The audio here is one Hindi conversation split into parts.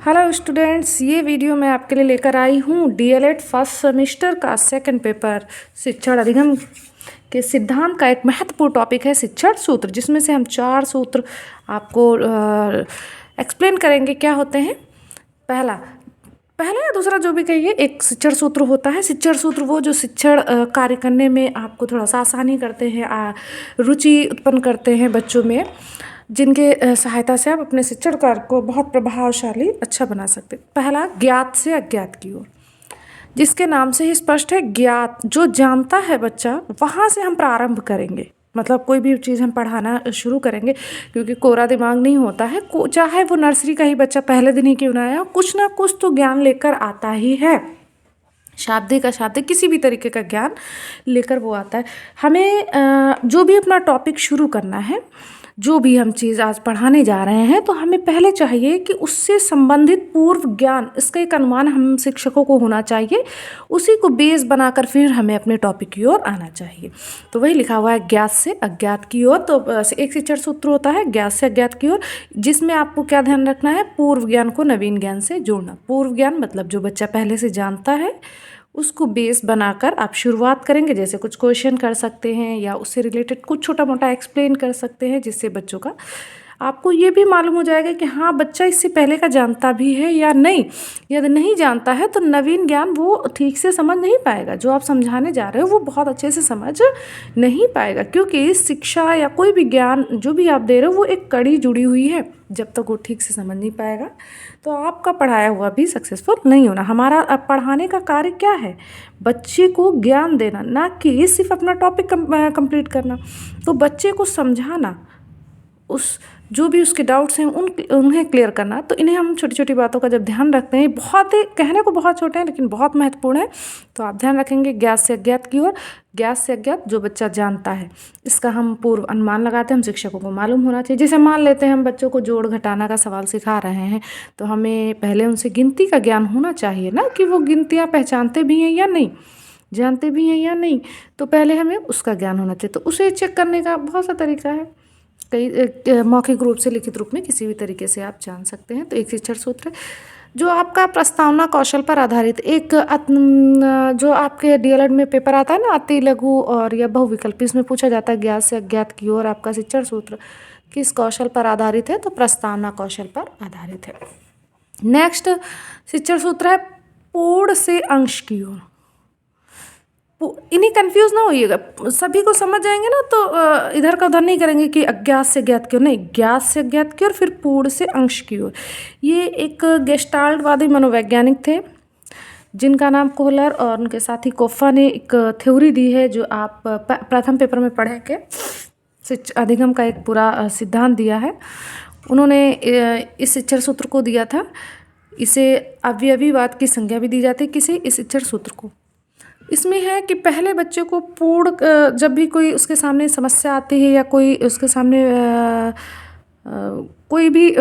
हेलो स्टूडेंट्स, ये वीडियो मैं आपके लिए लेकर आई हूँ डीएलएड फर्स्ट सेमेस्टर का सेकंड पेपर शिक्षण अधिगम के सिद्धांत का एक महत्वपूर्ण टॉपिक है शिक्षण सूत्र, जिसमें से हम 4 सूत्र आपको एक्सप्लेन करेंगे क्या होते हैं। पहला या दूसरा जो भी कहिए, एक शिक्षण सूत्र होता है। शिक्षण सूत्र वो जो शिक्षण कार्य करने में आपको थोड़ा सा आसानी करते हैं, रुचि उत्पन्न करते हैं बच्चों में, जिनके सहायता से आप अपने शिक्षण कार्य को बहुत प्रभावशाली अच्छा बना सकते हैं। पहला, ज्ञात से अज्ञात की ओर, जिसके नाम से ही स्पष्ट है। ज्ञात जो जानता है बच्चा, वहाँ से हम प्रारंभ करेंगे। मतलब कोई भी चीज़ हम पढ़ाना शुरू करेंगे, क्योंकि कोरा दिमाग नहीं होता है। चाहे वो नर्सरी का ही बच्चा पहले दिन ही क्यों ना आया, कुछ ना कुछ तो ज्ञान लेकर आता ही है। शाब्दिक अशाब्दिक किसी भी तरीके का ज्ञान लेकर वो आता है। हमें जो भी अपना टॉपिक शुरू करना है, जो भी हम चीज़ आज पढ़ाने जा रहे हैं, तो हमें पहले चाहिए कि उससे संबंधित पूर्व ज्ञान, इसका एक अनुमान हम शिक्षकों को होना चाहिए। उसी को बेस बनाकर फिर हमें अपने टॉपिक की ओर आना चाहिए। तो वही लिखा हुआ है, ज्ञात से अज्ञात की ओर। तो एक शिक्षण सूत्र होता है ज्ञात से अज्ञात की ओर, जिसमें आपको क्या ध्यान रखना है, पूर्व ज्ञान को नवीन ज्ञान से जोड़ना। पूर्व ज्ञान मतलब जो बच्चा पहले से जानता है, उसको बेस बनाकर आप शुरुआत करेंगे। जैसे कुछ क्वेश्चन कर सकते हैं, या उससे रिलेटेड कुछ छोटा मोटा एक्सप्लेन कर सकते हैं, जिससे बच्चों का आपको ये भी मालूम हो जाएगा कि हाँ, बच्चा इससे पहले का जानता भी है या नहीं। यदि नहीं जानता है तो नवीन ज्ञान वो ठीक से समझ नहीं पाएगा। जो आप समझाने जा रहे हो वो बहुत अच्छे से समझ नहीं पाएगा, क्योंकि शिक्षा या कोई भी ज्ञान जो भी आप दे रहे हो वो एक कड़ी जुड़ी हुई है। जब तक वो ठीक से समझ नहीं पाएगा तो आपका पढ़ाया हुआ भी सक्सेसफुल नहीं होना। हमारा पढ़ाने का कार्य क्या है, बच्चे को ज्ञान देना, ना कि सिर्फ अपना टॉपिक कंप्लीट करना। तो बच्चे को समझाना, उस जो भी उसके डाउट्स हैं उन्हें क्लियर करना। तो इन्हें हम छोटी छोटी बातों का जब ध्यान रखते हैं, बहुत ही कहने को बहुत छोटे हैं लेकिन बहुत महत्वपूर्ण है। तो आप ध्यान रखेंगे ज्ञात से अज्ञात की ओर। ज्ञात से अज्ञात जो बच्चा जानता है, इसका हम पूर्व अनुमान लगाते हैं। हम शिक्षकों को मालूम होना चाहिए। जैसे मान लेते हैं हम बच्चों को जोड़ घटाना का सवाल सिखा रहे हैं, तो हमें पहले उनसे गिनती का ज्ञान होना चाहिए ना, कि वो गिनतियाँ पहचानते भी हैं या नहीं, जानते भी हैं या नहीं। तो पहले हमें उसका ज्ञान होना चाहिए। तो उसे चेक करने का बहुत सा तरीका है। कई मौखिक रूप से, लिखित रूप में, किसी भी तरीके से आप जान सकते हैं। तो एक शिक्षण सूत्र है जो आपका प्रस्तावना कौशल पर आधारित, एक जो आपके डीएलएड में पेपर आता है ना, अति लघु और या बहुविकल्प, इसमें पूछा जाता है ज्ञात से अज्ञात की ओर आपका शिक्षण सूत्र किस कौशल पर आधारित है, तो प्रस्तावना कौशल पर आधारित है। नेक्स्ट शिक्षण सूत्र है पूर्ण से अंश की ओर। इन्हीं कंफ्यूज ना होइएगा, सभी को समझ जाएंगे ना, तो इधर का उधर नहीं करेंगे कि अज्ञात से ज्ञात की ओर, नहीं, ज्ञात से अज्ञात की ओर, फिर पूर्ण से अंश की ओर। ये एक गेस्टाल्टवादी मनोवैज्ञानिक थे, जिनका नाम कोहलर और उनके साथी कोफ्फा ने एक थ्योरी दी है, जो आप प्रथम पेपर में पढ़ेंगे। अधिगम का एक पूरा सिद्धांत दिया है उन्होंने। इस शिक्षण सूत्र को दिया था। इसे अवयवीवाद की संज्ञा भी दी जाती है, किसे, इस शिक्षण सूत्र को। इसमें है कि पहले बच्चे को पूर्ण, जब भी कोई उसके सामने समस्या आती है, या कोई उसके सामने कोई भी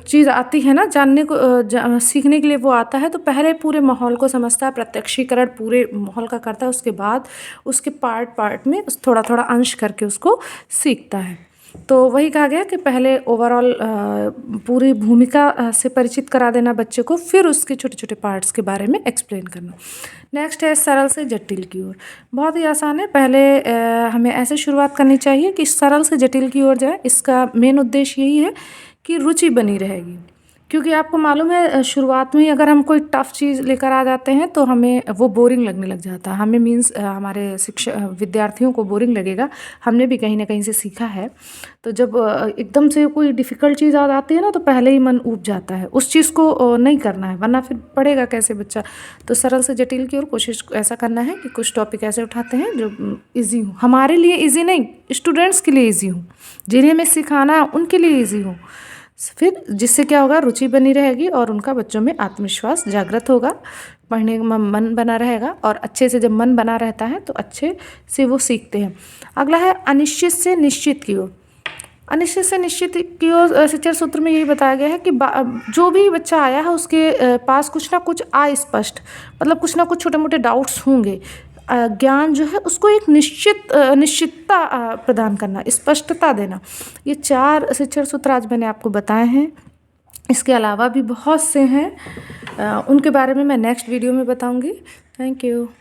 चीज़ आती है ना, जानने को सीखने के लिए वो आता है, तो पहले पूरे माहौल को समझता है, प्रत्यक्षीकरण पूरे माहौल का करता है। उसके बाद उसके पार्ट में थोड़ा थोड़ा अंश करके उसको सीखता है। तो वही कहा गया कि पहले ओवरऑल पूरी भूमिका से परिचित करा देना बच्चे को, फिर उसके छोटे छोटे पार्ट्स के बारे में एक्सप्लेन करना। नेक्स्ट है सरल से जटिल की ओर। बहुत ही आसान है। पहले हमें ऐसे शुरुआत करनी चाहिए कि सरल से जटिल की ओर जाए। इसका मेन उद्देश्य यही है कि रुचि बनी रहेगी, क्योंकि आपको मालूम है शुरुआत में ही अगर हम कोई टफ़ चीज़ लेकर आ जाते हैं तो हमें वो बोरिंग लगने लग जाता है। हमें मीन्स हमारे विद्यार्थियों को बोरिंग लगेगा। हमने भी कहीं ना कहीं से सीखा है। तो जब एकदम से कोई डिफ़िकल्ट चीज़ आ जाती है ना, तो पहले ही मन ऊब जाता है। उस चीज़ को नहीं करना है, वरना फिर पढ़ेगा कैसे बच्चा। तो सरल से जटिल की ओर कोशिश ऐसा करना है कि कुछ टॉपिक ऐसे उठाते हैं जो ईजी हो, हमारे लिए ईजी नहीं, स्टूडेंट्स के लिए ईजी हो, जिन्हें हमें सिखाना है उनके लिए ईजी हो। फिर जिससे क्या होगा, रुचि बनी रहेगी और उनका बच्चों में आत्मविश्वास जागृत होगा, पढ़ने का मन बना रहेगा। और अच्छे से जब मन बना रहता है तो अच्छे से वो सीखते हैं। अगला है अनिश्चित से निश्चित की ओर। अनिश्चित से निश्चित की ओर शिक्षण सूत्र में यही बताया गया है कि जो भी बच्चा आया है उसके पास कुछ ना कुछ अस्पष्ट, मतलब कुछ ना कुछ छोटे मोटे डाउट्स होंगे। ज्ञान जो है उसको एक निश्चितता प्रदान करना, स्पष्टता देना। ये 4 शिक्षण सूत्र आज मैंने आपको बताए हैं। इसके अलावा भी बहुत से हैं, उनके बारे में मैं नेक्स्ट वीडियो में बताऊंगी। Thank you.